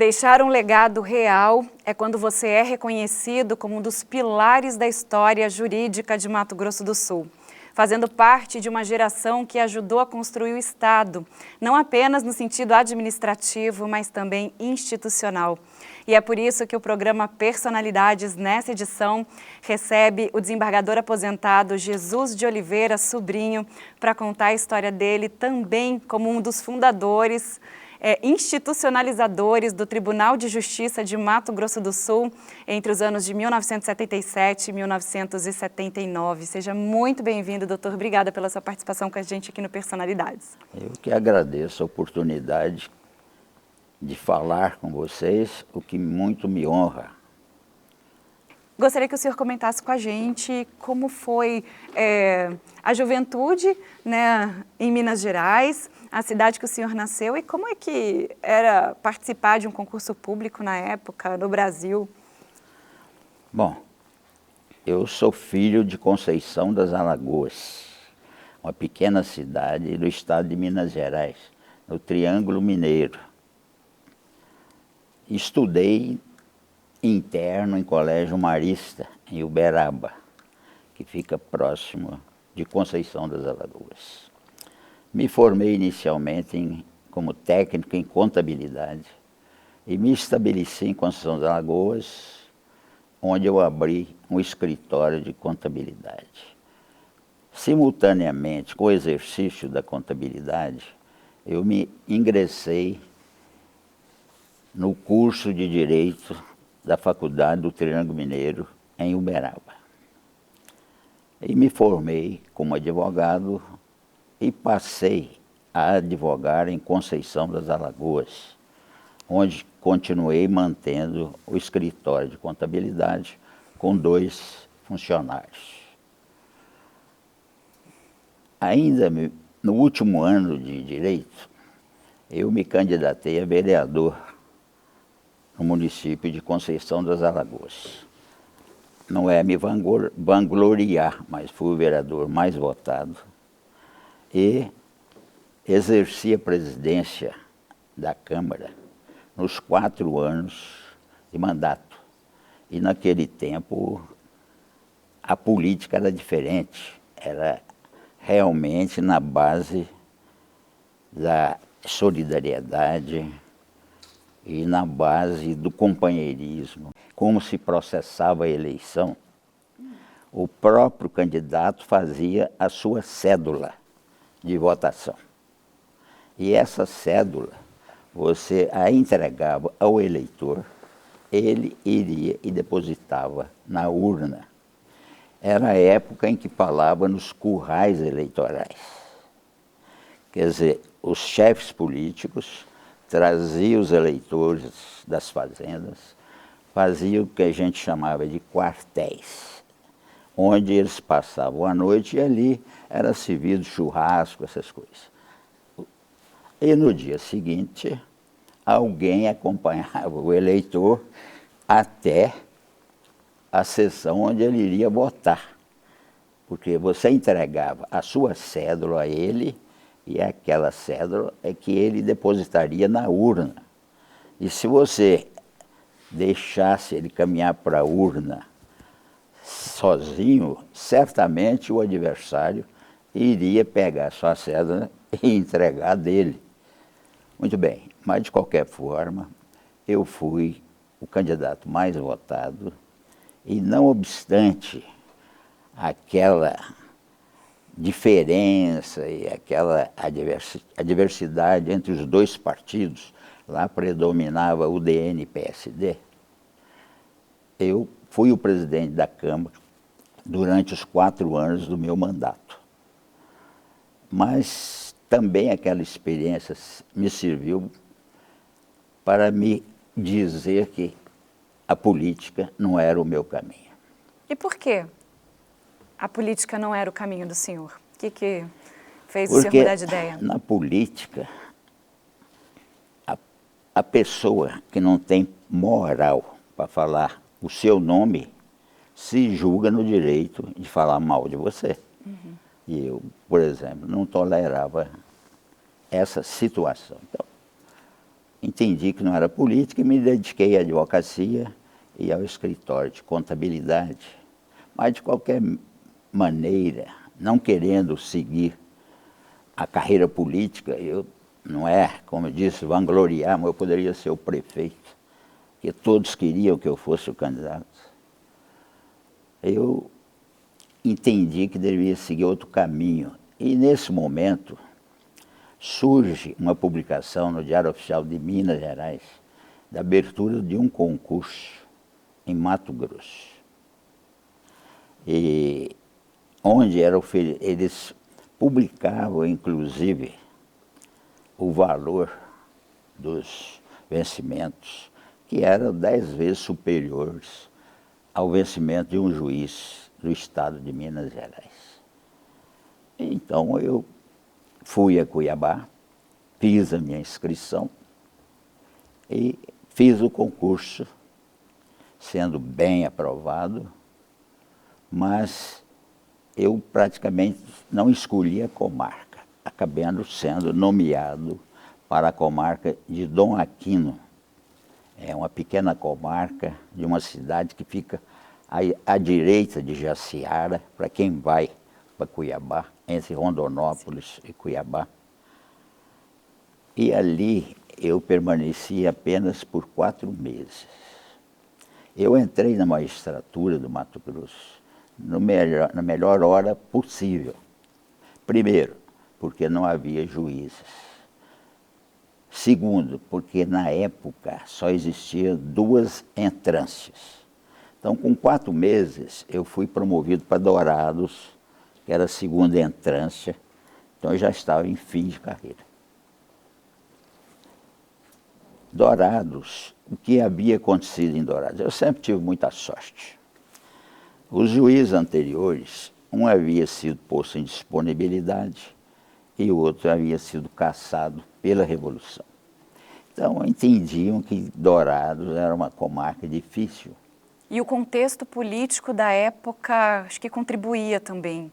Deixar um legado real é quando você é reconhecido como um dos pilares da história jurídica de Mato Grosso do Sul, fazendo parte de uma geração que ajudou a construir o Estado, não apenas no sentido administrativo, mas também institucional. E é por isso que o programa Personalidades, nessa edição, recebe o desembargador aposentado Jesus de Oliveira Sobrinho para contar a história dele também como um dos fundadores institucionalizadores do Tribunal de Justiça de Mato Grosso do Sul entre os anos de 1977 e 1979. Seja muito bem-vindo, doutor. Obrigada pela sua participação com a gente aqui no Personalidades. Eu que agradeço a oportunidade de falar com vocês, o que muito me honra. Gostaria que o senhor comentasse com a gente como foi a juventude, né, em Minas Gerais, a cidade que o senhor nasceu, e como é que era participar de um concurso público na época, no Brasil? Bom, eu sou filho de Conceição das Alagoas, uma pequena cidade do estado de Minas Gerais, no Triângulo Mineiro. Estudei interno em Colégio Marista, em Uberaba, que fica próximo de Conceição das Alagoas. Me formei inicialmente como técnico em contabilidade e me estabeleci em Conceição das Alagoas, onde eu abri um escritório de contabilidade. Simultaneamente com o exercício da contabilidade, eu me ingressei no curso de Direito da Faculdade do Triângulo Mineiro, em Uberaba. E me formei como advogado e passei a advogar em Conceição das Alagoas, onde continuei mantendo o escritório de contabilidade com 2 funcionários. Ainda no último ano de Direito, eu me candidatei a vereador no município de Conceição das Alagoas. Não é me vangloriar, mas fui o vereador mais votado e exerci a presidência da Câmara nos 4 anos de mandato. E naquele tempo a política era diferente, era realmente na base da solidariedade e na base do companheirismo. Como se processava a eleição, o próprio candidato fazia a sua cédula de votação. E essa cédula, você a entregava ao eleitor, ele iria e depositava na urna. Era a época em que falava nos currais eleitorais. Quer dizer, os chefes políticos traziam os eleitores das fazendas, faziam o que a gente chamava de quartéis, onde eles passavam a noite e ali era servido churrasco, essas coisas. E no dia seguinte, alguém acompanhava o eleitor até a sessão onde ele iria votar, porque você entregava a sua cédula a ele, e aquela cédula é que ele depositaria na urna. E se você deixasse ele caminhar para a urna sozinho, certamente o adversário iria pegar sua cédula e entregar dele. Muito bem, mas de qualquer forma, eu fui o candidato mais votado e não obstante aquela diferença e aquela adversidade entre os 2 partidos, lá predominava o DN e PSD, eu fui o presidente da Câmara durante os 4 anos do meu mandato. Mas também aquela experiência me serviu para me dizer que a política não era o meu caminho. E por quê? A política não era o caminho do senhor? O que fez o senhor mudar de ideia? Na política, a pessoa que não tem moral para falar o seu nome se julga no direito de falar mal de você. Uhum. E eu, por exemplo, não tolerava essa situação. Então, entendi que não era política e me dediquei à advocacia e ao escritório de contabilidade. Mas, de qualquer maneira, não querendo seguir a carreira política, eu não é, como eu disse, vangloriar, mas eu poderia ser o prefeito, que todos queriam que eu fosse o candidato. Eu entendi que deveria seguir outro caminho. E, nesse momento, surge uma publicação no Diário Oficial de Minas Gerais da abertura de um concurso em Mato Grosso. E onde eles publicavam, inclusive, o valor dos vencimentos, que eram 10 vezes superiores ao vencimento de um juiz do estado de Minas Gerais. Então eu fui a Cuiabá, fiz a minha inscrição e fiz o concurso, sendo bem aprovado, mas eu praticamente não escolhi a comarca, acabando sendo nomeado para a comarca de Dom Aquino. É uma pequena comarca de uma cidade que fica à direita de Jaciara, para quem vai para Cuiabá, entre Rondonópolis e Cuiabá. E ali eu permaneci apenas por 4 meses. Eu entrei na magistratura do Mato Grosso na melhor hora possível. Primeiro, porque não havia juízes. Segundo, porque na época só existiam 2 entrâncias. Então, com 4 meses, eu fui promovido para Dourados, que era a 2ª entrância. Então, eu já estava em fim de carreira. Dourados, o que havia acontecido em Dourados? Eu sempre tive muita sorte. Os juízes anteriores, um havia sido posto em disponibilidade e o outro havia sido cassado pela Revolução. Então, entendiam que Dourados era uma comarca difícil. E o contexto político da época, acho que contribuía também.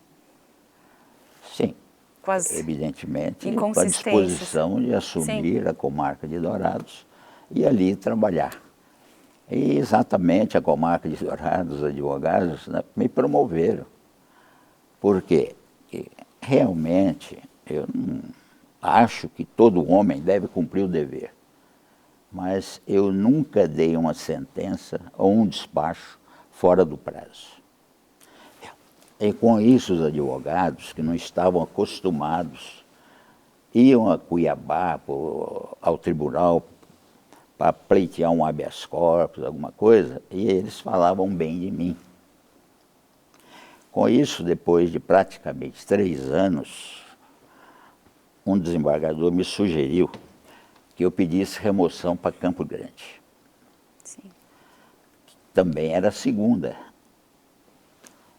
Sim, com as evidentemente, com a inconsistências. disposição de assumir Sim. a comarca de Dourados e ali trabalhar. E exatamente a comarca de Dourados, os advogados, né, me promoveram. Por quê? Porque realmente eu não acho que todo homem deve cumprir o dever. Mas eu nunca dei uma sentença ou um despacho fora do prazo. E com isso os advogados que não estavam acostumados iam a Cuiabá, ao tribunal, para pleitear um habeas corpus, alguma coisa, e eles falavam bem de mim. Com isso, depois de praticamente 3 anos, um desembargador me sugeriu que eu pedisse remoção para Campo Grande. Sim. Também era a 2ª.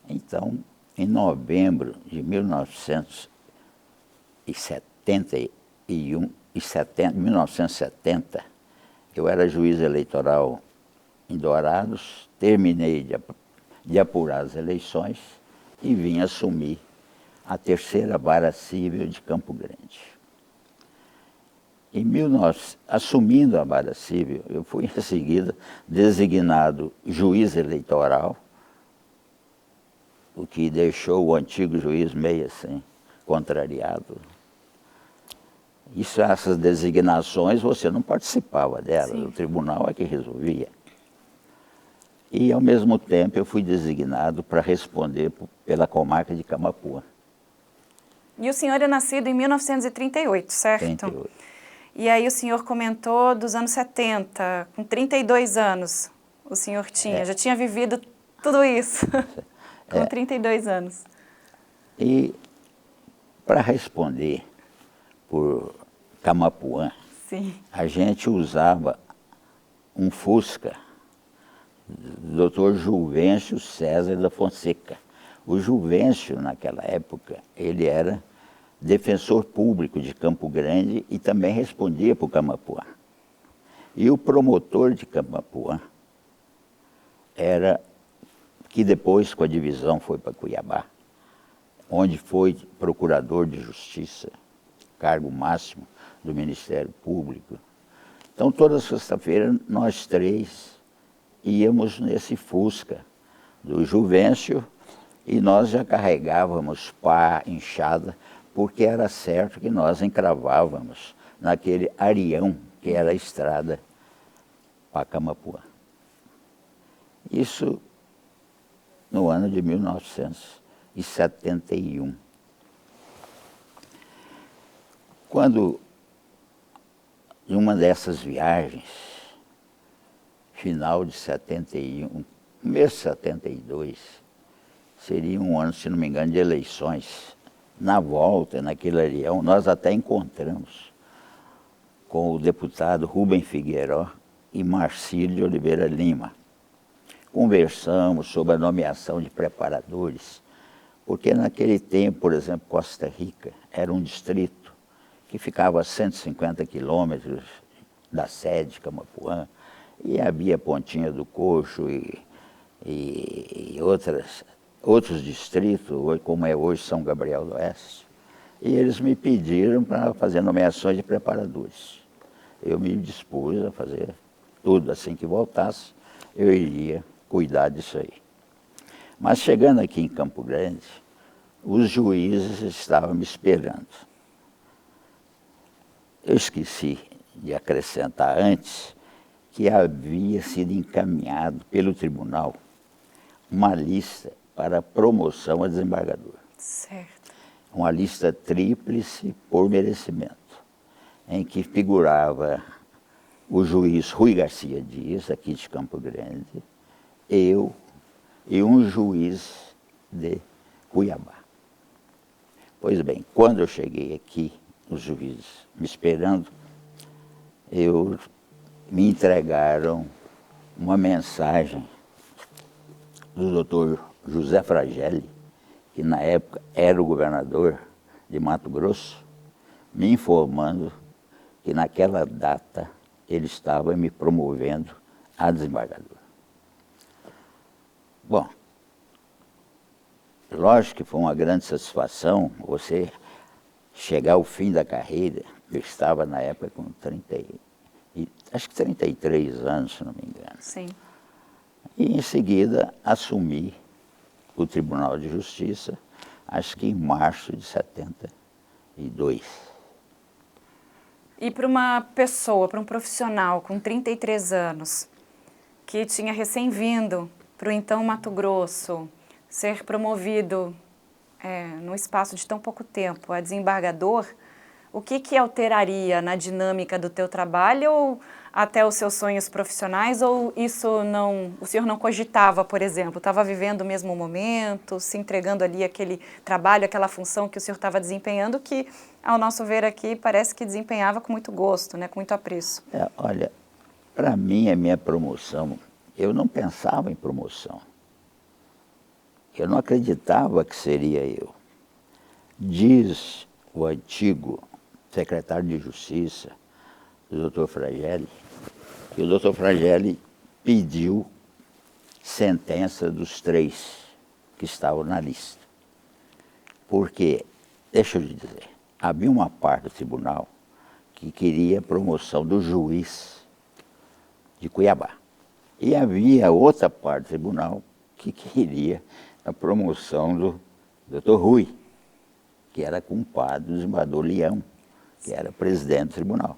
Então, em novembro de 1970, eu era juiz eleitoral em Dourados, terminei de apurar as eleições e vim assumir a 3ª Vara Cível de Campo Grande. Assumindo a Vara Cível, eu fui em seguida designado juiz eleitoral, o que deixou o antigo juiz meio assim, contrariado. Essas designações você não participava delas, Sim. O tribunal é que resolvia. E, ao mesmo tempo, eu fui designado para responder pela comarca de Camapuã. E o senhor é nascido em 1938, certo? 38. E aí o senhor comentou dos anos 70, com 32 anos o senhor tinha, já tinha vivido tudo isso, com 32 anos. E, para responder por Camapuã, Sim. a gente usava um Fusca do Dr. Juvencio César da Fonseca. O Juvencio, naquela época, ele era defensor público de Campo Grande e também respondia por Camapuã. E o promotor de Camapuã era, que depois com a divisão foi para Cuiabá, onde foi procurador de justiça, cargo máximo do Ministério Público, Então, toda sexta-feira, nós três íamos nesse Fusca do Juvencio e nós já carregávamos pá, enxada, porque era certo que nós encravávamos naquele areião que era a estrada para Camapuã. Isso no ano de 1971. Quando, em uma dessas viagens, final de 71, mês de 72, seria um ano, se não me engano, de eleições. Na volta, naquele areião, nós até encontramos com o deputado Rubem Figueiró e Marcílio de Oliveira Lima. Conversamos sobre a nomeação de preparadores, porque naquele tempo, por exemplo, Costa Rica era um distrito que ficava a 150 quilômetros da sede, Camapuã, e havia Pontinha do Coxo e outros distritos, como é hoje São Gabriel do Oeste, e eles me pediram para fazer nomeações de preparadores. Eu me dispus a fazer tudo, assim que voltasse, eu iria cuidar disso aí. Mas chegando aqui em Campo Grande, os juízes estavam me esperando. Eu esqueci de acrescentar antes que havia sido encaminhado pelo tribunal uma lista para promoção a desembargador. Certo. Uma lista tríplice por merecimento, em que figurava o juiz Rui Garcia Dias, aqui de Campo Grande, eu e um juiz de Cuiabá. Pois bem, quando eu cheguei aqui, os juízes me esperando, me entregaram uma mensagem do doutor José Fragelli, que na época era o governador de Mato Grosso, me informando que naquela data ele estava me promovendo a desembargador. Bom, lógico que foi uma grande satisfação você chegar ao fim da carreira. Eu estava na época com 33 anos, se não me engano. Sim. E em seguida assumi o Tribunal de Justiça, acho que em março de 72. E para uma pessoa, para um profissional com 33 anos, que tinha recém-vindo para o então Mato Grosso, ser promovido no espaço de tão pouco tempo a desembargador, o que alteraria na dinâmica do teu trabalho ou até os seus sonhos profissionais? Ou isso não, o senhor não cogitava, por exemplo, estava vivendo o mesmo momento, se entregando ali aquele trabalho, aquela função que o senhor estava desempenhando, que, ao nosso ver aqui, parece que desempenhava com muito gosto, né, com muito apreço. Olha, para mim, a minha promoção, eu não pensava em promoção. Eu não acreditava que seria eu. Diz o antigo secretário de Justiça, o doutor Fragelli, que o doutor Fragelli pediu sentença dos 3 que estavam na lista. Porque, deixa eu lhe dizer, havia uma parte do tribunal que queria a promoção do juiz de Cuiabá. E havia outra parte do tribunal que queria a promoção do doutor Rui, que era compadre do desembargador Leão, que era presidente do tribunal.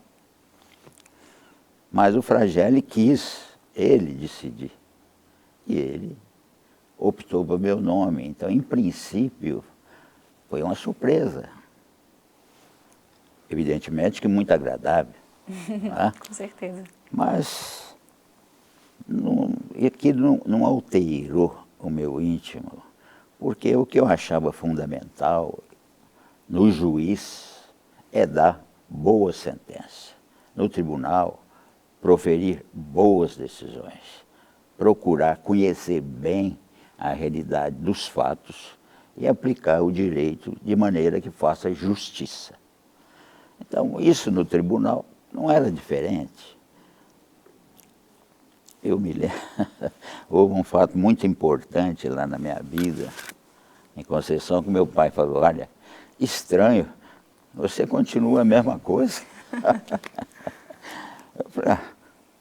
Mas o Fragelli quis ele decidir. E ele optou pelo meu nome. Então, em princípio, foi uma surpresa. Evidentemente que muito agradável. Tá? Com certeza. Mas aquilo não alterou o meu íntimo, porque o que eu achava fundamental no juiz é dar boa sentença. No tribunal, proferir boas decisões. Procurar conhecer bem a realidade dos fatos e aplicar o direito de maneira que faça justiça. Então, isso no tribunal não era diferente. Eu me lembro, houve um fato muito importante lá na minha vida, em Conceição, que meu pai falou, olha, estranho, você continua a mesma coisa. Eu falei,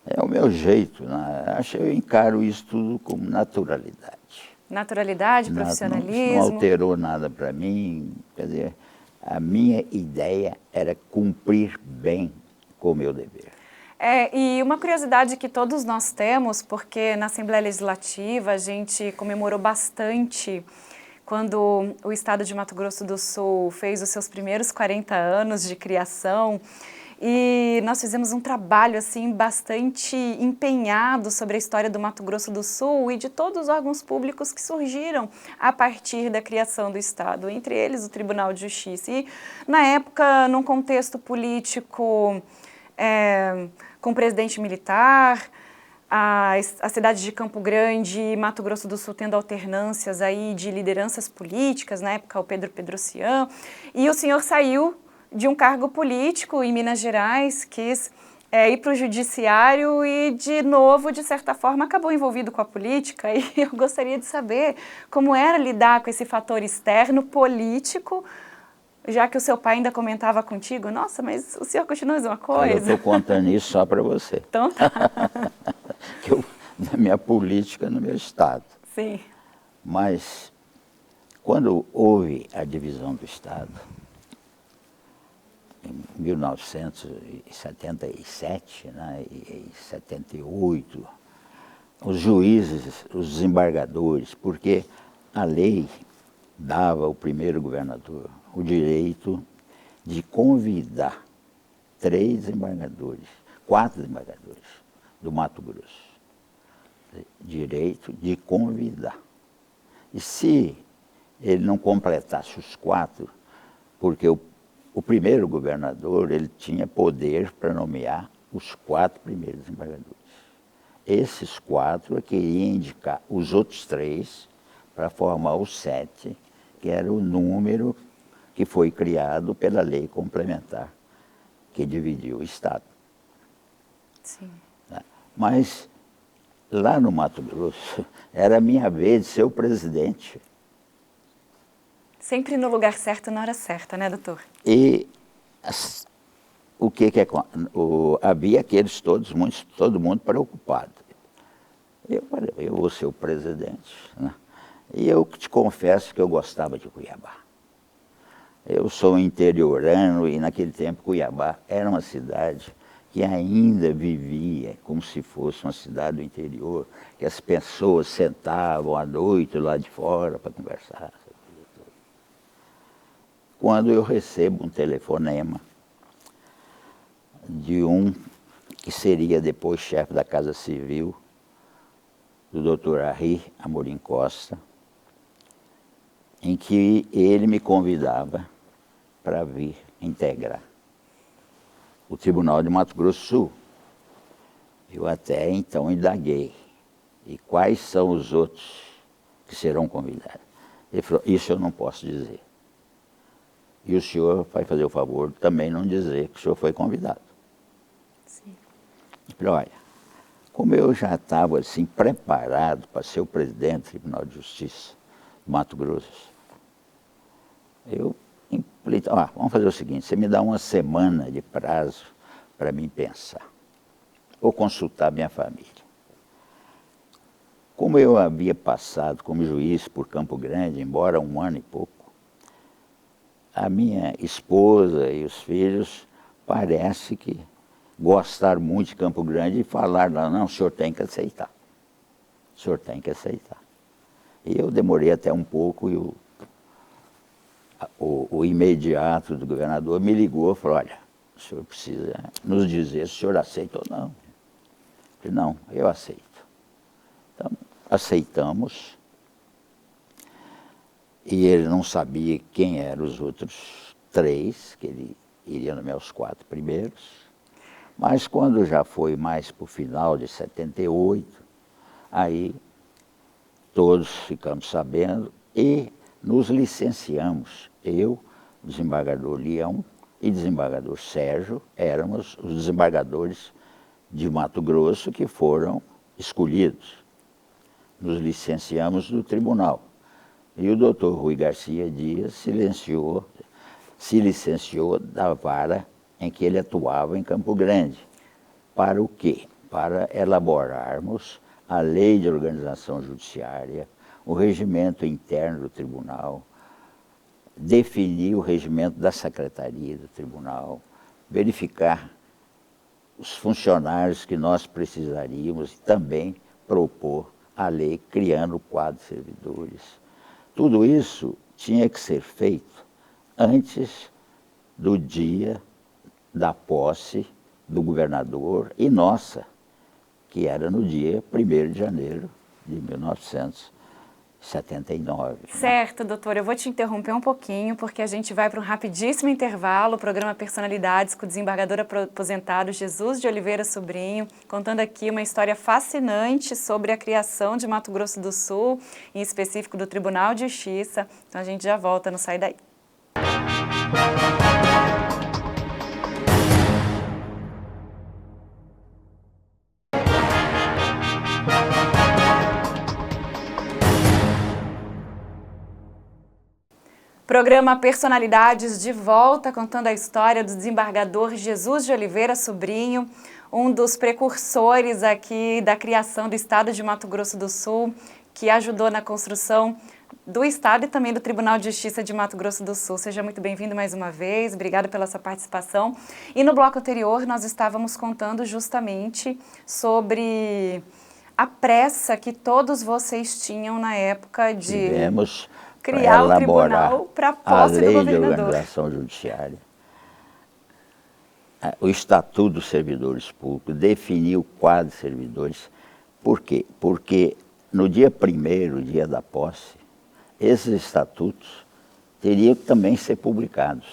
é o meu jeito, né? Eu encaro isso tudo como naturalidade. Naturalidade, Isso não profissionalismo. alterou nada para mim, quer dizer, a minha ideia era cumprir bem com o meu dever. E uma curiosidade que todos nós temos, porque na Assembleia Legislativa a gente comemorou bastante quando o Estado de Mato Grosso do Sul fez os seus primeiros 40 anos de criação, e nós fizemos um trabalho assim bastante empenhado sobre a história do Mato Grosso do Sul e de todos os órgãos públicos que surgiram a partir da criação do Estado, entre eles o Tribunal de Justiça. E na época, num contexto político com presidente militar, a cidade de Campo Grande e Mato Grosso do Sul tendo alternâncias aí de lideranças políticas, na época o Pedro Pedrocian, e o senhor saiu de um cargo político em Minas Gerais, quis ir para o judiciário e, de novo, de certa forma, acabou envolvido com a política. E eu gostaria de saber como era lidar com esse fator externo político, já que o seu pai ainda comentava contigo, nossa, mas o senhor continua a mesma coisa? Eu estou contando isso só para você. Então tá. Da minha política no meu estado. Sim. Mas, quando houve a divisão do estado, em 1977, né, e 78, os juízes, os desembargadores, porque a lei dava ao primeiro governador o direito de convidar 4 desembargadores do Mato Grosso. Direito de convidar. E se ele não completasse os 4, porque o primeiro governador ele tinha poder para nomear os 4 primeiros desembargadores. Esses 4 queriam indicar os outros 3 para formar os 7, que era o número que foi criado pela lei complementar que dividiu o Estado. Sim. Mas lá no Mato Grosso era a minha vez de ser o presidente. Sempre no lugar certo na hora certa, né, doutor? E o que é havia aqueles todo mundo preocupado. Eu falei, eu vou ser o presidente, né? E eu te confesso que eu gostava de Cuiabá. Eu sou interiorano e naquele tempo Cuiabá era uma cidade que ainda vivia como se fosse uma cidade do interior, que as pessoas sentavam à noite lá de fora para conversar. Quando eu recebo um telefonema de um que seria depois chefe da Casa Civil, do doutor Arri Amorim Costa, em que ele me convidava para vir integrar o Tribunal de Mato Grosso do Sul. Eu até então indaguei. E quais são os outros que serão convidados? Ele falou, isso eu não posso dizer. E o senhor vai fazer o favor de também não dizer que o senhor foi convidado. Sim. Eu falei, olha, como eu já estava assim preparado para ser o presidente do Tribunal de Justiça do Mato Grosso, eu falei, vamos fazer o seguinte, você me dá uma semana de prazo para mim pensar. Vou consultar minha família. Como eu havia passado como juiz por Campo Grande, embora 1 ano e pouco, a minha esposa e os filhos parece que gostaram muito de Campo Grande e falaram lá, não, o senhor tem que aceitar. O senhor tem que aceitar. E eu demorei até um pouco e o imediato do governador me ligou e falou, olha, o senhor precisa nos dizer se o senhor aceita ou não. Eu falei, não, eu aceito. Então, aceitamos. E ele não sabia quem eram os outros 3, que ele iria nomear os 4 primeiros. Mas quando já foi mais para o final de 78, aí todos ficamos sabendo e nos licenciamos. Eu, desembargador Leão e desembargador Sérgio, éramos os desembargadores de Mato Grosso que foram escolhidos. Nos licenciamos do tribunal. E o doutor Rui Garcia Dias se licenciou da vara em que ele atuava em Campo Grande. para o quê? Para elaborarmos a lei de organização judiciária, o regimento interno do tribunal, definir o regimento da secretaria do tribunal, verificar os funcionários que nós precisaríamos e também propor a lei criando o quadro de servidores. Tudo isso tinha que ser feito antes do dia da posse do governador e nossa, que era no dia 1º de janeiro de 1979. Certo, doutor. Eu vou te interromper um pouquinho, porque a gente vai para um rapidíssimo intervalo, o programa Personalidades com o desembargador aposentado Jesus de Oliveira Sobrinho, contando aqui uma história fascinante sobre a criação de Mato Grosso do Sul, em específico do Tribunal de Justiça. Então a gente já volta, não sai daí. Programa Personalidades de volta, contando a história do desembargador Jesus de Oliveira Sobrinho, um dos precursores aqui da criação do Estado de Mato Grosso do Sul, que ajudou na construção do Estado e também do Tribunal de Justiça de Mato Grosso do Sul. Seja muito bem-vindo mais uma vez, obrigada pela sua participação. E no bloco anterior nós estávamos contando justamente sobre a pressa que todos vocês tinham na época de criar o tribunal para a posse do governador. A lei de organização judiciária, o Estatuto dos Servidores Públicos, definiu o quadro de servidores. Por quê? Porque no dia 1º, dia da posse, esses estatutos teriam que também ser publicados.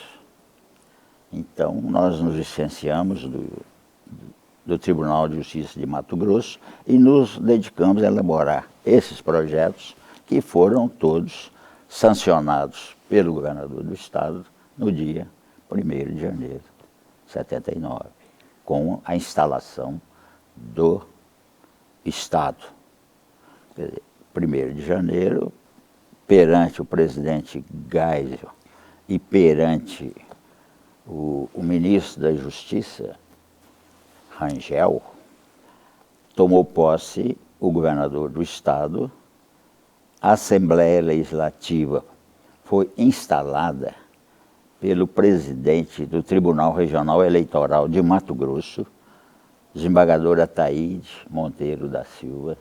Então, nós nos licenciamos do Tribunal de Justiça de Mato Grosso e nos dedicamos a elaborar esses projetos que foram todos sancionados pelo governador do estado no dia 1º de janeiro de 79, com a instalação do estado. Quer dizer, 1º de janeiro, perante o presidente Geisel e perante o ministro da Justiça, Rangel, tomou posse o governador do estado. A Assembleia Legislativa foi instalada pelo presidente do Tribunal Regional Eleitoral de Mato Grosso, desembargador Ataíde Monteiro da Silva.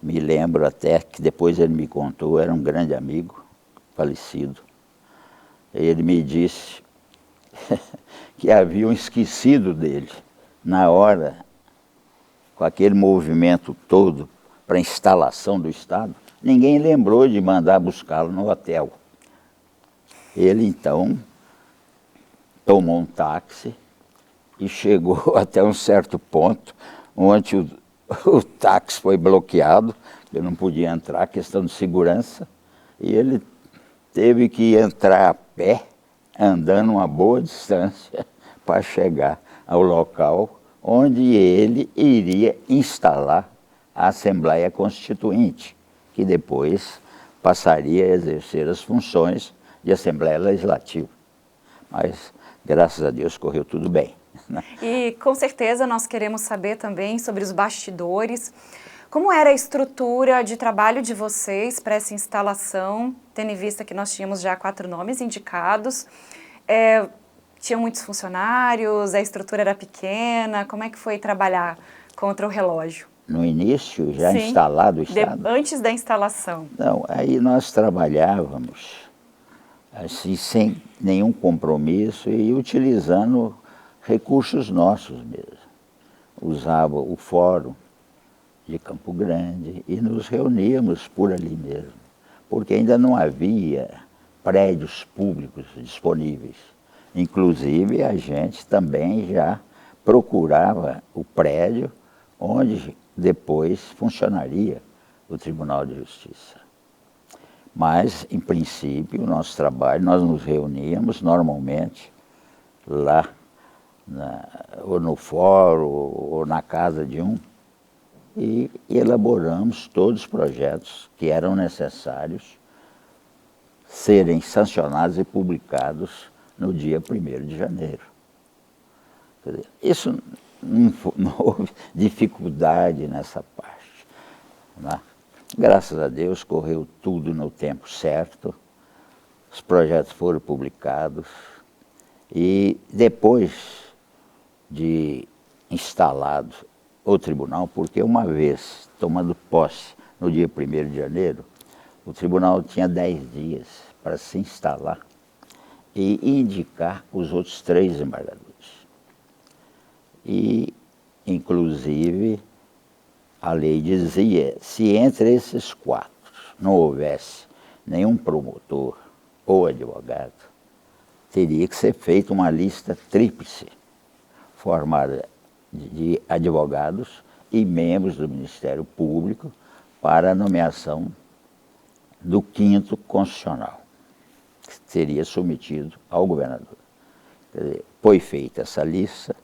Me lembro até que depois ele me contou, era um grande amigo, falecido. Ele me disse que haviam esquecido dele na hora, com aquele movimento todo para a instalação do Estado. Ninguém lembrou de mandar buscá-lo no hotel. Ele, então, tomou um táxi e chegou até um certo ponto, onde o táxi foi bloqueado, eu não podia entrar, questão de segurança, e ele teve que entrar a pé, andando uma boa distância, para chegar ao local onde ele iria instalar a Assembleia Constituinte, que depois passaria a exercer as funções de Assembleia Legislativa. Mas, graças a Deus, correu tudo bem. E, com certeza, nós queremos saber também sobre os bastidores. Como era a estrutura de trabalho de vocês para essa instalação, tendo em vista que nós tínhamos já 4 nomes indicados? Tinham muitos funcionários, a estrutura era pequena, como é que foi trabalhar contra o relógio? No início, já Sim, instalado o Estado? Antes da instalação. Não, aí nós trabalhávamos assim, sem nenhum compromisso e utilizando recursos nossos mesmo. Usava o fórum de Campo Grande e nos reuníamos por ali mesmo, porque ainda não havia prédios públicos disponíveis. Inclusive, a gente também já procurava o prédio onde depois funcionaria o Tribunal de Justiça. Mas, em princípio, o nosso trabalho, nós nos reuníamos normalmente lá, ou no fórum, ou na casa de um, e elaboramos todos os projetos que eram necessários serem sancionados e publicados no dia 1º de janeiro. Quer dizer, isso não houve dificuldade nessa parte, né? Graças a Deus correu tudo no tempo certo, os projetos foram publicados e depois de instalado o tribunal, porque uma vez tomando posse no dia 1º de janeiro, o tribunal tinha 10 dias para se instalar e indicar os outros 3 desembargadores. E, inclusive, a lei dizia, se entre esses 4 não houvesse nenhum promotor ou advogado, teria que ser feita uma lista tríplice, formada de advogados e membros do Ministério Público para a nomeação do 5º constitucional, que seria submetido ao governador. Quer dizer, foi feita essa lista,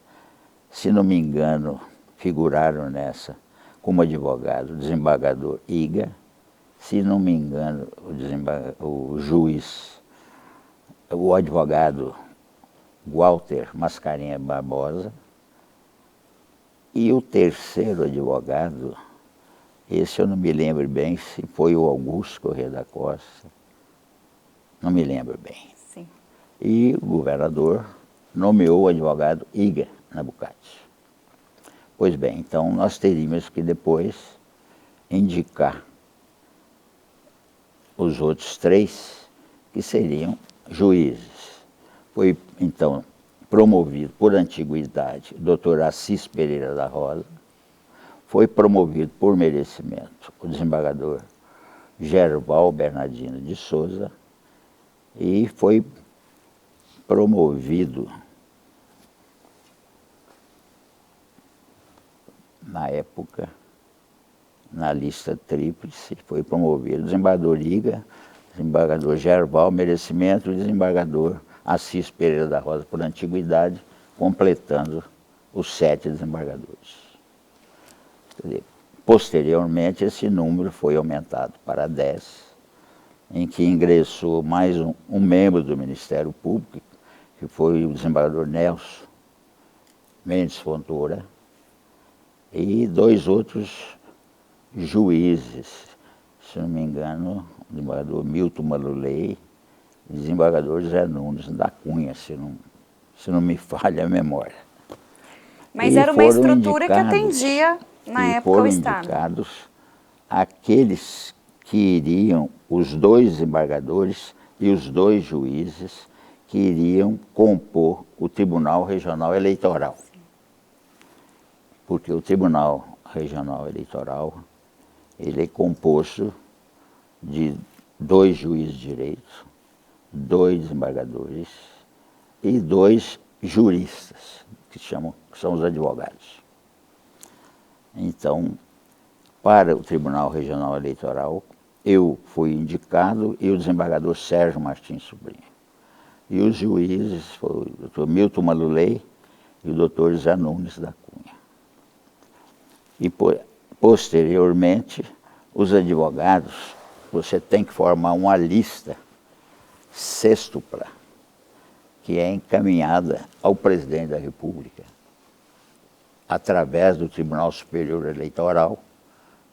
se não me engano, figuraram nessa como advogado o desembargador Iga, se não me engano, o juiz, o advogado Walter Mascarenhas Barbosa, e o 3º advogado, esse eu não me lembro bem se foi o Augusto Corrêa da Costa, não me lembro bem. Sim. E o governador nomeou o advogado Iga Nabucati. Pois bem, então nós teríamos que depois indicar os outros 3 que seriam juízes. Foi então promovido por antiguidade o doutor Assis Pereira da Rosa, foi promovido por merecimento o desembargador Gerval Bernardino de Souza e foi promovido na época, na lista tríplice, foi promovido o desembargador Iga, desembargador Gerval Merecimento e desembargador Assis Pereira da Rosa por antiguidade, completando os 7 desembargadores. Quer dizer, posteriormente, esse número foi aumentado para 10, em que ingressou mais um membro do Ministério Público, que foi o desembargador Nelson Mendes Fontoura, e 2 outros juízes, se não me engano, o desembargador Milton Malulei e o desembargador José Nunes da Cunha, se não me falha a memória. Mas era uma estrutura que atendia, na época, o Estado. Foram indicados aqueles que iriam, os 2 desembargadores e os 2 juízes que iriam compor o Tribunal Regional Eleitoral. Porque o Tribunal Regional Eleitoral, ele é composto de 2 juízes de direito, 2 desembargadores e 2 juristas, que são os advogados. Então, para o Tribunal Regional Eleitoral, eu fui indicado e o desembargador Sérgio Martins Sobrinho. E os juízes foram o doutor Milton Malulei e o doutor José Nunes da Cunha. E posteriormente, os advogados, você tem que formar uma lista sextupla, que é encaminhada ao presidente da República, através do Tribunal Superior Eleitoral,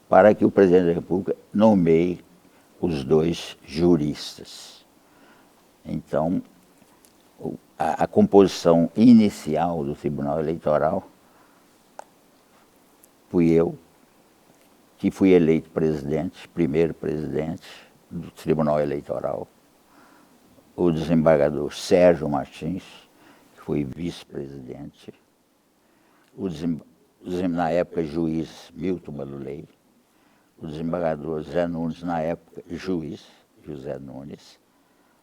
para que o presidente da República nomeie os 2 juristas. Então, a composição inicial do Tribunal Eleitoral fui eu, que fui eleito presidente, primeiro presidente do Tribunal Eleitoral, o desembargador Sérgio Martins, que foi vice-presidente, na época juiz Milton Malulei, o desembargador José Nunes, na época juiz José Nunes,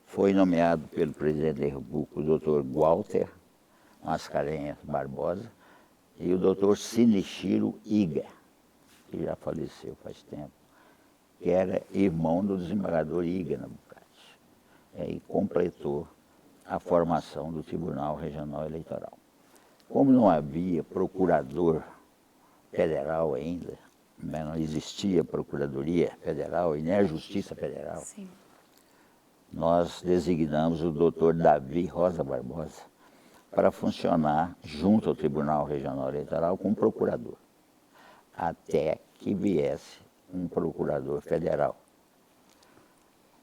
foi nomeado pelo presidente da República o doutor Walter Mascarenhas Barbosa e o doutor Sinichiro Iga, que já faleceu faz tempo, que era irmão do desembargador Iga Nabucati. E completou a formação do Tribunal Regional Eleitoral. Como não havia procurador federal ainda, não existia Procuradoria Federal e nem a Justiça Federal, nós designamos o doutor Davi Rosa Barbosa para funcionar junto ao Tribunal Regional Eleitoral com um procurador, até que viesse um procurador federal.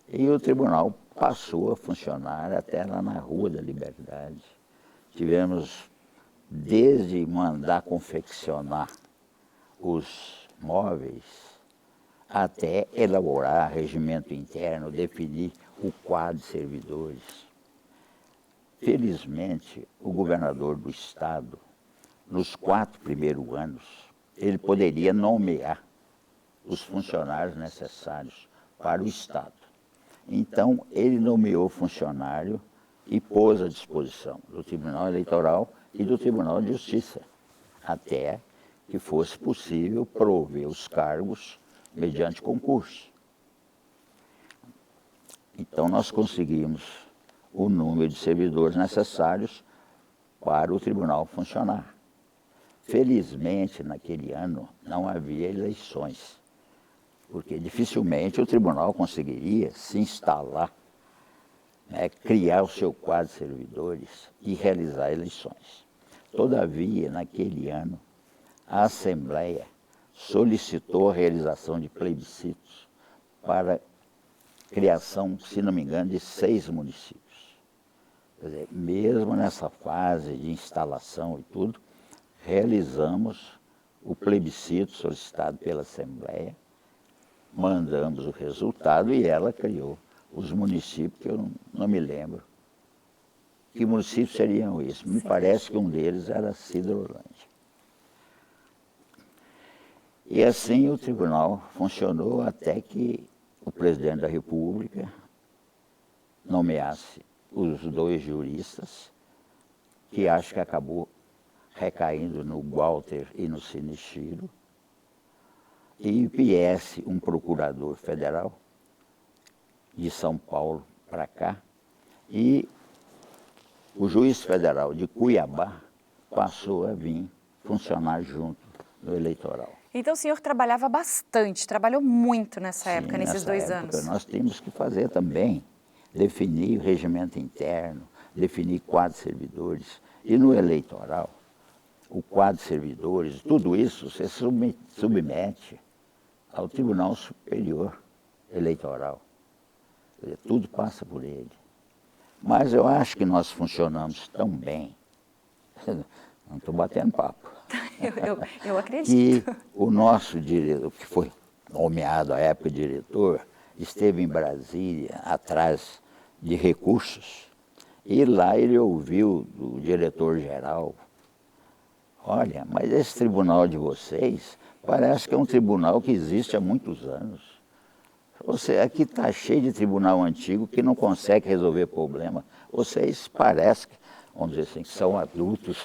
E o tribunal passou a funcionar até lá na Rua da Liberdade. Tivemos desde mandar confeccionar os móveis, até elaborar regimento interno, definir o quadro de servidores. Felizmente, o governador do estado, nos 4 primeiros anos, ele poderia nomear os funcionários necessários para o estado. Então, ele nomeou funcionário e pôs à disposição do Tribunal Eleitoral e do Tribunal de Justiça, até que fosse possível prover os cargos mediante concurso. Então, nós conseguimos o número de servidores necessários para o tribunal funcionar. Felizmente, naquele ano, não havia eleições, porque dificilmente o tribunal conseguiria se instalar, né, criar o seu quadro de servidores e realizar eleições. Todavia, naquele ano, a Assembleia solicitou a realização de plebiscitos para criação, se não me engano, de 6 municípios. Quer dizer, mesmo nessa fase de instalação e tudo, realizamos o plebiscito solicitado pela Assembleia, mandamos o resultado e ela criou os municípios, que eu não me lembro. Que municípios seriam esses? Me parece que um deles era Sidrolândia. E assim o tribunal funcionou até que o presidente da República nomeasse os 2 juristas, que acho que acabou recaindo no Walter e no Sinichiro, e viesse um procurador federal de São Paulo para cá, e o juiz federal de Cuiabá passou a vir funcionar junto no eleitoral. Então o senhor trabalhava bastante, trabalhou muito nessa época, nesses 2 anos. Nós tínhamos que fazer também, definir o regimento interno, definir quadro de servidores. E no eleitoral, o quadro de servidores, tudo isso você submete ao Tribunal Superior Eleitoral. Quer dizer, tudo passa por ele. Mas eu acho que nós funcionamos tão bem, não estou batendo papo, eu acredito. que o nosso diretor, que foi nomeado à época diretor, esteve em Brasília atrás de recursos, e lá ele ouviu do diretor-geral: olha, mas esse tribunal de vocês parece que é um tribunal que existe há muitos anos. Você, aqui está cheio de tribunal antigo que não consegue resolver problema. Vocês parecem, vamos dizer assim, que são adultos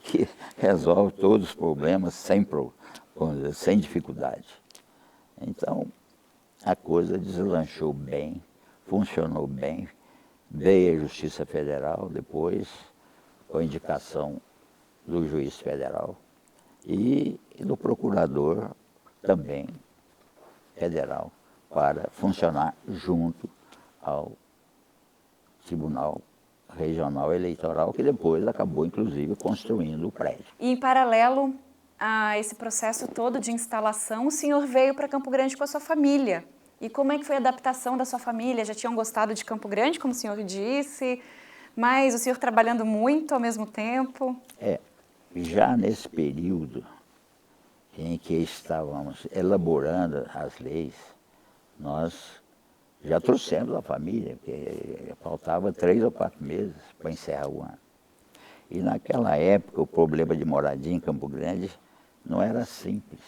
que resolvem todos os problemas sem dificuldade. Então, a coisa deslanchou bem, funcionou bem. Veio a Justiça Federal depois, com a indicação do juiz federal e do procurador também federal, para funcionar junto ao Tribunal Regional Eleitoral, que depois acabou, inclusive, construindo o prédio. E em paralelo a esse processo todo de instalação, o senhor veio para Campo Grande com a sua família. E como é que foi a adaptação da sua família? Já tinham gostado de Campo Grande, como o senhor disse, mas o senhor trabalhando muito ao mesmo tempo? Já nesse período em que estávamos elaborando as leis, nós já trouxemos a família, porque faltava 3 ou 4 meses para encerrar o ano. E naquela época o problema de moradia em Campo Grande não era simples.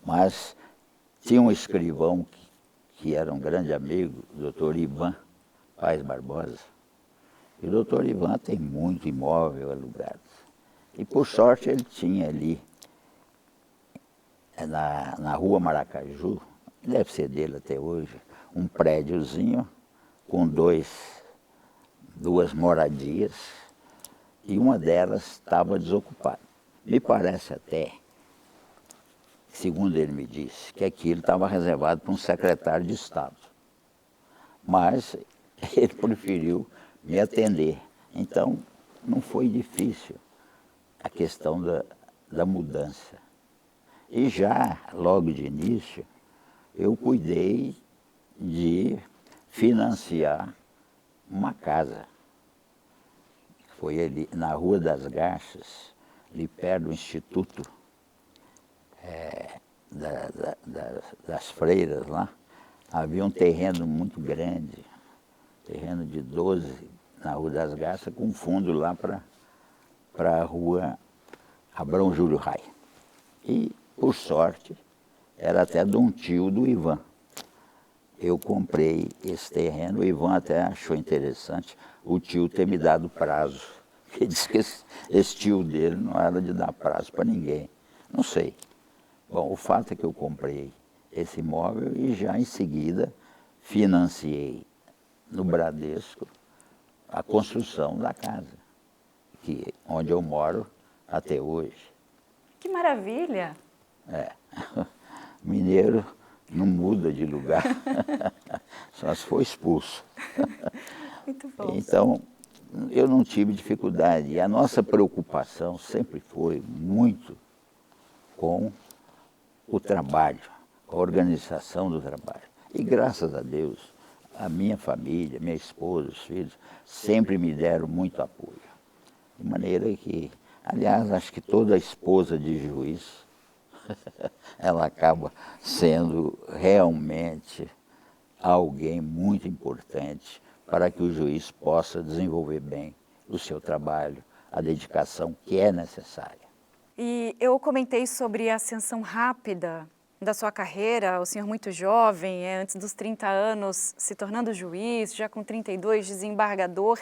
Mas tinha um escrivão que era um grande amigo, o doutor Ivan Paes Barbosa. E o doutor Ivan tem muito imóvel alugado. E por sorte ele tinha ali, na rua Maracaju, deve ser dele até hoje, um prédiozinho com 2 moradias, e uma delas estava desocupada. Me parece até, segundo ele me disse, que aquilo estava reservado para um secretário de Estado. Mas ele preferiu me atender Então, não foi difícil a questão da mudança. E já, logo de início, eu cuidei de financiar uma casa. Foi ali na Rua das Garças, ali perto do Instituto das Freiras lá. Havia um terreno muito grande, terreno de 12 na Rua das Garças, com fundo lá para a Rua Abrão Júlio Rai. E, por sorte, era até de um tio do Ivan. Eu comprei esse terreno, o Ivan até achou interessante o tio ter me dado prazo. Ele disse que esse tio dele não era de dar prazo para ninguém. Não sei. Bom, o fato é que eu comprei esse imóvel e já em seguida financiei no Bradesco a construção da casa, onde eu moro até hoje. Que maravilha! Mineiro não muda de lugar, só se for expulso. Muito bom. Então, eu não tive dificuldade. E a nossa preocupação sempre foi muito com o trabalho, a organização do trabalho. E graças a Deus, a minha família, minha esposa, os filhos, sempre me deram muito apoio. De maneira que, aliás, acho que toda esposa de juiz, ela acaba sendo realmente alguém muito importante para que o juiz possa desenvolver bem o seu trabalho, a dedicação que é necessária. E eu comentei sobre a ascensão rápida da sua carreira, o senhor muito jovem, antes dos 30 anos, se tornando juiz, já com 32, desembargador.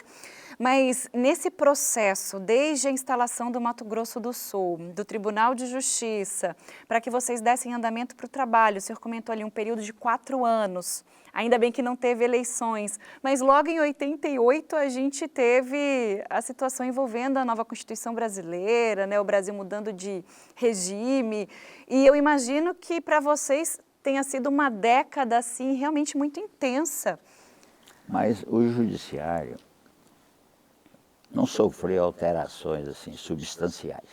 Mas nesse processo, desde a instalação do Mato Grosso do Sul, do Tribunal de Justiça, para que vocês dessem andamento para o trabalho, o senhor comentou ali um período de 4 anos, ainda bem que não teve eleições, mas logo em 88 a gente teve a situação envolvendo a nova Constituição brasileira, né, o Brasil mudando de regime, e eu imagino que para vocês tenha sido uma década assim realmente muito intensa. Mas o judiciário não sofreu alterações assim substanciais,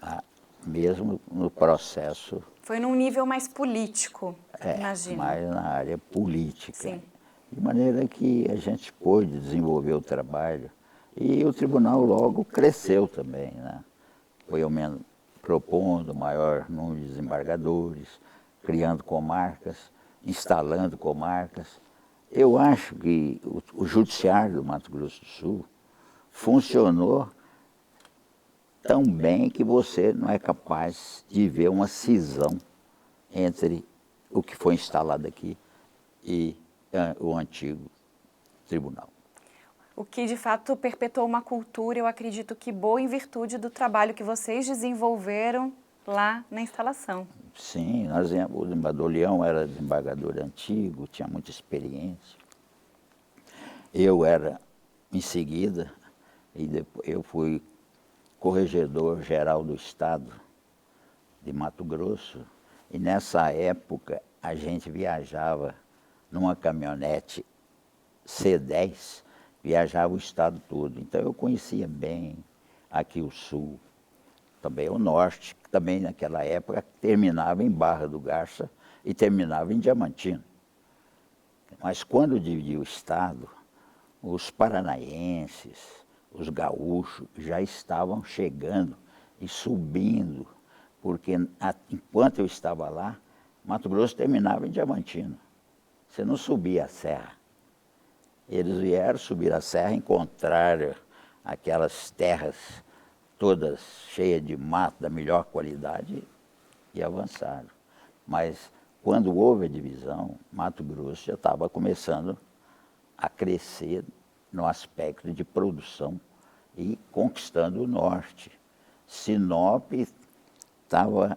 tá? Mesmo no processo. Foi num nível mais político, imagino. Mais na área política. Sim. De maneira que a gente pôde desenvolver o trabalho e o tribunal logo cresceu também, né? Foi ao menos propondo maior número de desembargadores, criando comarcas, instalando comarcas. Eu acho que o judiciário do Mato Grosso do Sul funcionou tão bem que você não é capaz de ver uma cisão entre o que foi instalado aqui e o antigo tribunal. O que de fato perpetuou uma cultura, eu acredito que boa, em virtude do trabalho que vocês desenvolveram lá na instalação. Sim, o desembargador Leão era desembargador antigo, tinha muita experiência. Eu era, em seguida, e depois eu fui corregedor-geral do Estado de Mato Grosso, e nessa época a gente viajava numa caminhonete C10, viajava o estado todo. Então eu conhecia bem aqui o sul, também o norte, que também naquela época terminava em Barra do Garça e terminava em Diamantino. Mas quando dividiu o estado, os paranaenses, os gaúchos já estavam chegando e subindo, porque enquanto eu estava lá, Mato Grosso terminava em Diamantino. Você não subia a serra. Eles vieram subir a serra, encontraram aquelas terras todas cheias de mato da melhor qualidade e avançaram. Mas quando houve a divisão, Mato Grosso já estava começando a crescer no aspecto de produção e conquistando o norte. Sinop estava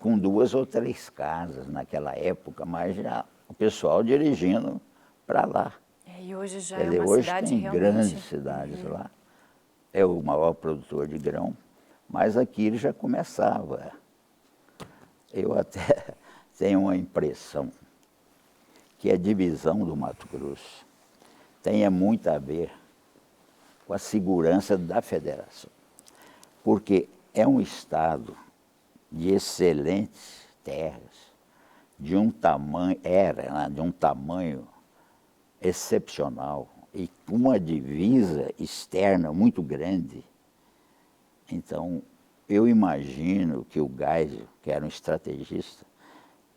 com 2 ou 3 casas naquela época, mas já o pessoal dirigindo para lá. E hoje já Quer é dizer, uma hoje cidade tem realmente... grandes cidades lá. É o maior produtor de grão, mas aqui ele já começava. Eu até tenho uma impressão que a divisão do Mato Grosso tenha muito a ver com a segurança da federação. Porque é um estado de excelentes terras, de um tamanho, né, de um tamanho excepcional e com uma divisa externa muito grande. Então, eu imagino que o Geisel, que era um estrategista,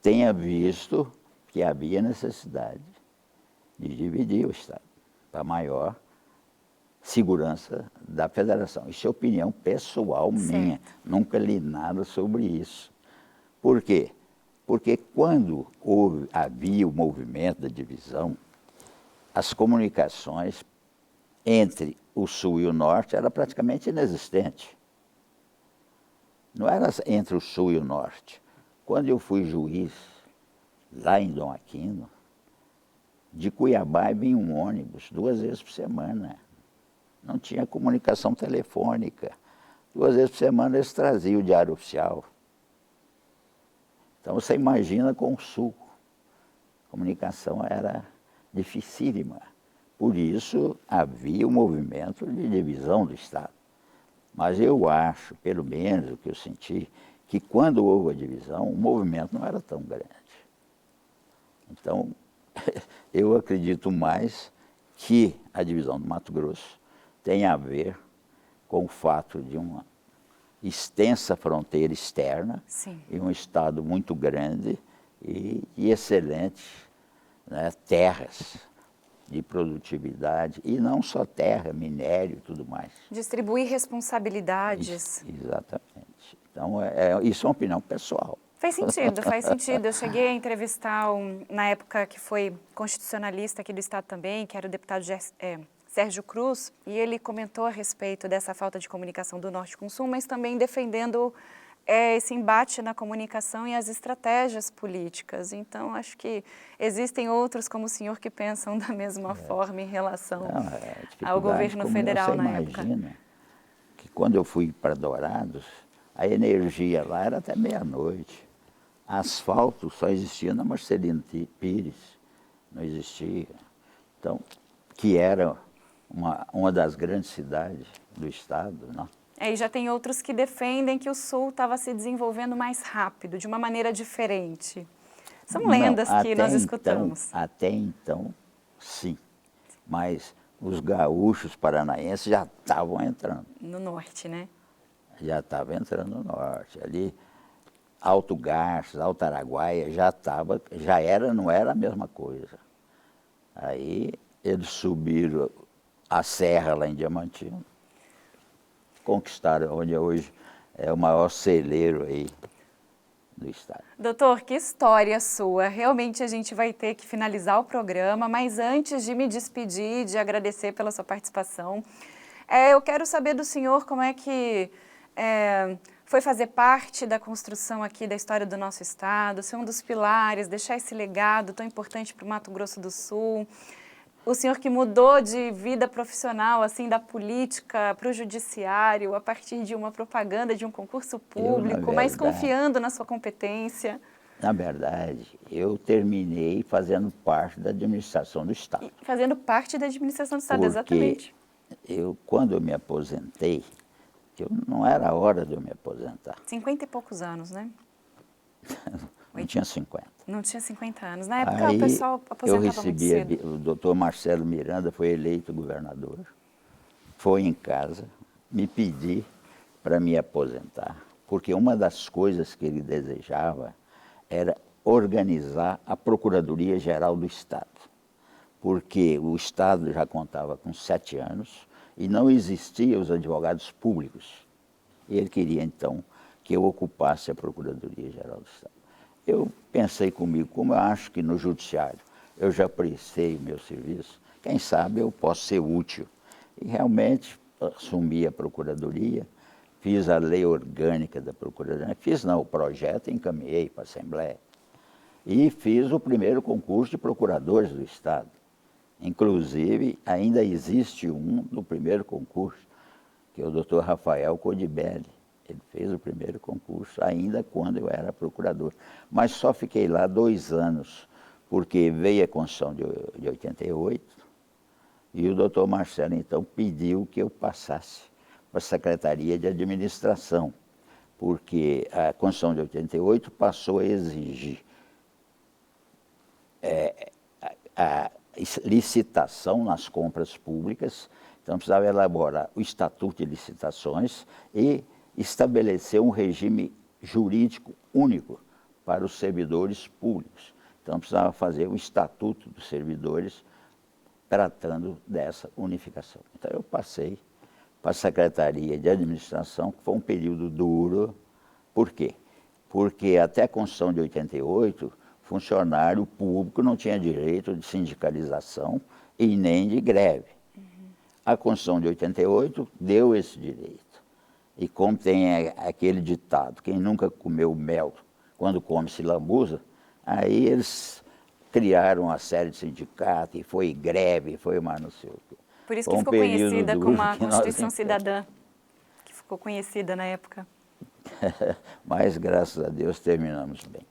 tenha visto que havia necessidade de dividir o estado para maior segurança da federação. Isso é opinião pessoal minha, nunca li nada sobre isso. Por quê? Porque quando havia o movimento da divisão, as comunicações entre o sul e o norte eram praticamente inexistentes. Não era entre o sul e o norte. Quando eu fui juiz, lá em Dom Aquino, de Cuiabá vinha um ônibus 2 vezes por semana. Não tinha comunicação telefônica. 2 vezes por semana eles traziam o diário oficial. Então você imagina com o sul. A comunicação era dificílima. Por isso havia um movimento de divisão do Estado. Mas eu acho, pelo menos o que eu senti, que quando houve a divisão, o movimento não era tão grande. Então, eu acredito mais que a divisão do Mato Grosso tem a ver com o fato de uma extensa fronteira externa. Sim. E um estado muito grande e excelentes, né, terras de produtividade, e não só terra, minério e tudo mais. Distribuir responsabilidades. Exatamente. Então, isso é uma opinião pessoal. Faz sentido, faz sentido. Eu cheguei a entrevistar, na época que foi constitucionalista aqui do Estado também, que era o deputado Sérgio Cruz, e ele comentou a respeito dessa falta de comunicação do Norte com o Sul, mas também defendendo esse embate na comunicação e as estratégias políticas. Então, acho que existem outros como o senhor que pensam da mesma forma em relação ao governo federal na época. Você imagina que quando eu fui para Dourados, a energia lá era até meia-noite. Asfalto só existia na Marcelino Pires, não existia. Então, que era uma das grandes cidades do estado, não? E já tem outros que defendem que o Sul estava se desenvolvendo mais rápido, de uma maneira diferente. São lendas que nós escutamos. Até então, sim. Mas os gaúchos paranaenses já estavam entrando. No norte, né? Já estavam entrando no norte. Ali, Alto Garças, Alto Araguaia, não era a mesma coisa. Aí eles subiram a serra lá em Diamantino, conquistaram onde hoje é o maior celeiro aí do estado. Doutor, que história sua. Realmente a gente vai ter que finalizar o programa, mas antes de me despedir, de agradecer pela sua participação, eu quero saber do senhor como é que foi fazer parte da construção aqui da história do nosso estado, ser um dos pilares, deixar esse legado tão importante para o Mato Grosso do Sul. O senhor que mudou de vida profissional, assim, da política para o judiciário, a partir de uma propaganda, de um concurso público, mas confiando na sua competência. Na verdade, eu terminei fazendo parte da administração do Estado. Fazendo parte da administração do Estado, exatamente. Quando eu me aposentei, não era a hora de eu me aposentar. 50 e poucos anos, né? Não tinha 50. Não tinha 50 anos. Na época o pessoal aposentava muito cedo. O doutor Marcelo Miranda foi eleito governador, foi em casa me pedir para me aposentar, porque uma das coisas que ele desejava era organizar a Procuradoria-Geral do Estado, porque o Estado já contava com 7 anos e não existiam os advogados públicos. E ele queria, então, que eu ocupasse a Procuradoria-Geral do Estado. Eu pensei comigo, como eu acho que no judiciário eu já prestei o meu serviço, quem sabe eu posso ser útil. E realmente assumi a Procuradoria, fiz a lei orgânica da Procuradoria, o projeto, encaminhei para a Assembleia. E fiz o primeiro concurso de procuradores do Estado. Inclusive, ainda existe um do primeiro concurso, que é o doutor Rafael Codibelli. Ele fez o primeiro concurso ainda quando eu era procurador. Mas só fiquei lá 2 anos, porque veio a Constituição de 88 E o doutor Marcelo, então, pediu que eu passasse para a Secretaria de Administração, porque a Constituição de 88 passou a exigir a licitação nas compras públicas, então precisava elaborar o Estatuto de Licitações e estabelecer um regime jurídico único para os servidores públicos. Então precisava fazer o Estatuto dos Servidores tratando dessa unificação. Então eu passei para a Secretaria de Administração, que foi um período duro. Por quê? Porque até a Constituição de 88, funcionário público não tinha direito de sindicalização e nem de greve. A Constituição de 88 deu esse direito. E como tem aquele ditado, quem nunca comeu mel quando come se lambuza, aí eles criaram uma série de sindicatos, e foi greve, foi mais não sei o quê. Por isso que ficou conhecida como a Constituição Cidadã, que ficou conhecida na época. Mas, graças a Deus, terminamos bem.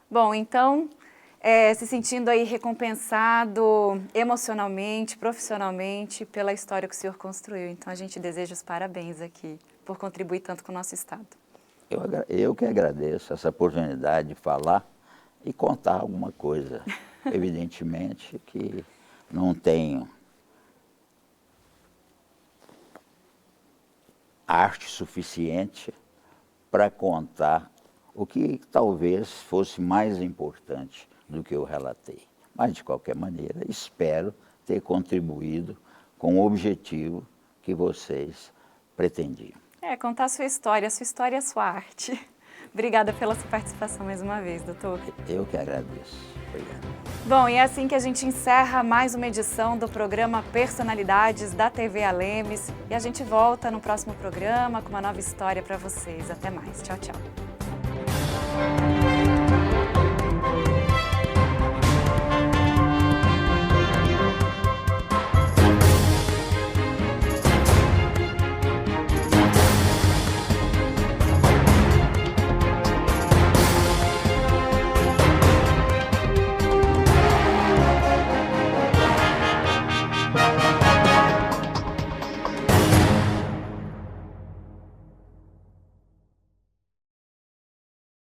Bom, então, se sentindo aí recompensado emocionalmente, profissionalmente, pela história que o senhor construiu. Então, a gente deseja os parabéns aqui, por contribuir tanto com o nosso Estado. Eu que agradeço essa oportunidade de falar e contar alguma coisa. Evidentemente que não tenho arte suficiente para contar o que talvez fosse mais importante do que eu relatei. Mas, de qualquer maneira, espero ter contribuído com o objetivo que vocês pretendiam. Contar a sua história é a sua arte. Obrigada pela sua participação mais uma vez, doutor. Eu que agradeço. Obrigado. Bom, e é assim que a gente encerra mais uma edição do programa Personalidades da TV Alemes. E a gente volta no próximo programa com uma nova história para vocês. Até mais. Tchau, tchau.